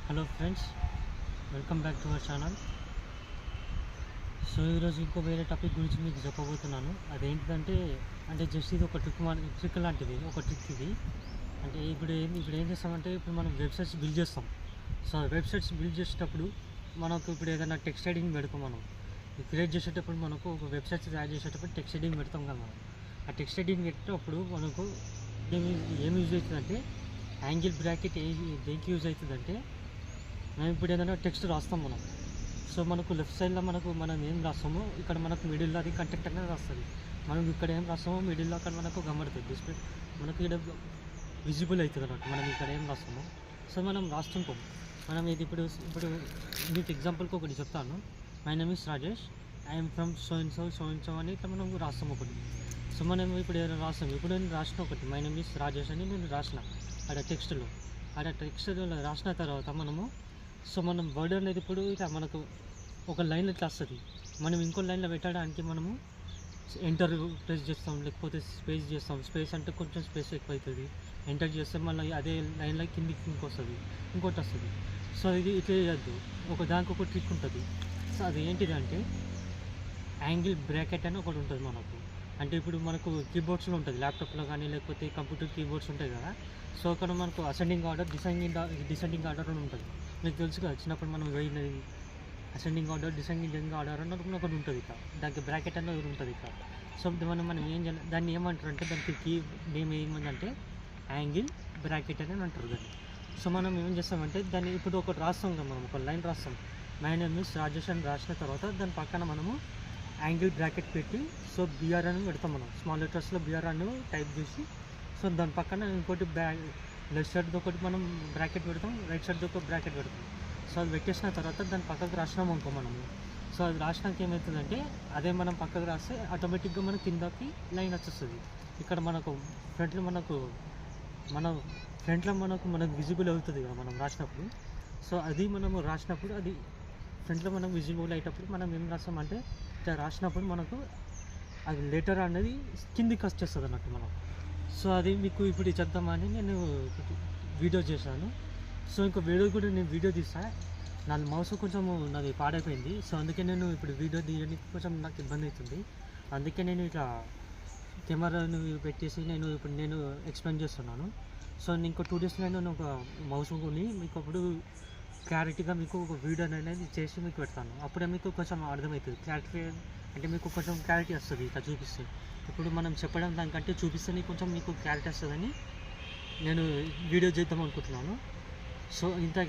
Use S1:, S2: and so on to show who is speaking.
S1: Hello friends, welcome back to our channel. So ఈరోజు ఇంకో వేరే టాపిక్ గురించి మీకు చెప్పబోతున్నాను. అదేంటిదంటే జస్ట్ ఇది ఒక ట్రిక్ లాంటిది, ఒక ట్రిక్ ఇది. అంటే ఇప్పుడు ఏం చేస్తామంటే ఇప్పుడు మనం వెబ్సైట్స్ బిల్డ్ చేస్తాం. సో వెబ్సైట్స్ బిల్డ్ చేసేటప్పుడు మనకు ఇప్పుడు ఏదైనా టెక్స్ట్ ఎడిటింగ్ పెడతాం. మనం క్రియేట్ చేసేటప్పుడు మనకు ఒక వెబ్సైట్స్ తయారు చేసేటప్పుడు టెక్స్ట్ ఎడిటింగ్ పెడతాం కదా. మనం ఆ టెక్స్ట్ ఎడిటింగ్ పెట్టేటప్పుడు మనకు ఏం యూజ్ అవుతుందంటే యాంగిల్ బ్రాకెట్ దేనికి యూజ్ అవుతుందంటే మనం ఇప్పుడు ఏదైనా టెక్స్ట్ రాస్తాం మనం. సో మనకు లెఫ్ట్ సైడ్లో మనం ఏం రాస్తామో ఇక్కడ మనకు మిడిల్లో అది కంటెంట్ అనేది రాస్తుంది. మనం ఇక్కడ ఏం రాస్తామో మిడిల్లో అక్కడ మనకు గమడుతుంది డిస్ప్లే, మనకు ఇక్కడ విజిబుల్ అవుతుంది అన్నట్టు మనం ఇక్కడ ఏం రాస్తామో. సో మనం రాస్తుంటాం. మనం ఇది ఇప్పుడు మీకు ఎగ్జాంపుల్కి ఒకటి చెప్తాను. My name is Rajesh, I'm from so and so అని ఇట్లా మనం రాస్తాం ఒకటి. సో మనం ఇప్పుడు ఏదైనా రాస్తాం. ఇప్పుడు నేను రాసిన ఒకటి మై నేమ్ ఈస్ రాజేష్ అని నేను రాసిన ఆడ టెక్స్ట్లో రాసిన తర్వాత మనం వర్డ్ అనేది ఇప్పుడు ఇట్లా మనకు ఒక లైన్ ఇట్లా వస్తుంది. మనం ఇంకో లైన్లో పెట్టడానికి మనము ఎంటర్ ప్రెస్ చేస్తాం, లేకపోతే స్పేస్ చేస్తాం. స్పేస్ అంటే కొంచెం స్పేస్ ఎక్కువ అవుతుంది. ఎంటర్ చేస్తే మళ్ళీ అదే లైన్లో కిందికి ఇంకోటి వస్తుంది. సో ఇది ఇట్లా చేయొద్దు. దానికి ఒక ట్రిక్ ఉంటుంది. సో అది ఏంటిది అంటే యాంగిల్ బ్రాకెట్ అని ఒకటి ఉంటుంది మనకు. అంటే ఇప్పుడు మనకు కీబోర్డ్స్లో ఉంటుంది, ల్యాప్టాప్లో కానీ లేకపోతే కంప్యూటర్ కీబోర్డ్స్ ఉంటాయి కదా. సో అక్కడ మనకు అసెండింగ్ ఆర్డర్, డిసెండింగ్ ఆర్డర్ అని ఉంటుంది. మీకు తెలుసు కదా, చిన్నప్పుడు మనం పోయినది అసెండింగ్ ఆర్డర్, డిసెండింగ్ ఆర్డర్ అని ఒకటి ఉంటుంది. ఇక్కడ దానికి బ్రాకెట్ అనేది ఉంటుంది ఇక్కడ. సో మనం ఏం చేయాలి, దాన్ని ఏమంటారు అంటే దానికి కీ నేమ్ ఏమందంటే యాంగిల్ బ్రాకెట్ అని అంటారు దాన్ని. సో మనం ఏం చేస్తామంటే దాన్ని ఇప్పుడు ఒకటి రాస్తాం కదా, మనం ఒక లైన్ రాస్తాం. మై నేమ్ ఈస్ రాజేష్ అని రాసిన తర్వాత దాని పక్కన మనము యాంగిల్ బ్రాకెట్ పెట్టి సో బిఆర్ అని పెడతాం. మనం స్మాల్ లెటర్స్లో బిఆర్ అని టైప్ చేసి సో దాని పక్కన ఇంకోటి లెఫ్ట్ సైడ్ది ఒకటి మనం బ్రాకెట్ పెడతాం, రైట్ సైడ్ది ఒక బ్రాకెట్ పెడతాం. సో అది పెట్టేసిన తర్వాత దాని పక్కకు రాసినాం అనుకో మనము. సో అది రాసినాక ఏమవుతుందంటే అదే మనం పక్కకు రాస్తే ఆటోమేటిక్గా మన కిందకి లైన్ వచ్చేస్తుంది. ఇక్కడ మనకు ఫ్రంట్లో మనకు విజిబుల్ అవుతుంది కదా మనం రాసినప్పుడు. సో అది మనము రాసినప్పుడు అది ఫ్రంట్లో మనం విజిబుల్ అయ్యేటప్పుడు మనం ఏం రాస్తామంటే ఇట్లా రాసినప్పుడు మనకు అది లెటర్ అనేది కిందికి వచ్చేస్తుంది అన్నట్టు మనం. సో అది మీకు ఇప్పుడు చెప్దామని నేను వీడియో చేశాను. సో ఇంకో వీడియో కూడా నేను వీడియో తీసా. నా మౌస్ కొంచెం నాది పాడైపోయింది. సో అందుకే నేను ఇప్పుడు వీడియో తీయడానికి కొంచెం నాకు ఇబ్బంది అవుతుంది. అందుకే నేను ఇట్లా కెమెరాను పెట్టేసి నేను ఎక్స్ప్లెయిన్ చేస్తున్నాను. సో ఇంకో 2 daysలో నేను ఒక మౌస్ కొని మీకు అప్పుడు క్లారిటీగా మీకు ఒక వీడియో అనేది చేసి మీకు పెడతాను. అప్పుడే మీకు కొంచెం అర్థమవుతుంది. క్లారిటీ అంటే మీకు కొంచెం క్లారిటీ వస్తుంది ఇట్లా చూపిస్తే. ఇప్పుడు మనం చెప్పడం దానికంటే చూపిస్తేనే కొంచెం మీకు క్లారిటీ వస్తుందని నేను వీడియో చేద్దాం అనుకుంటున్నాను. సో ఇంత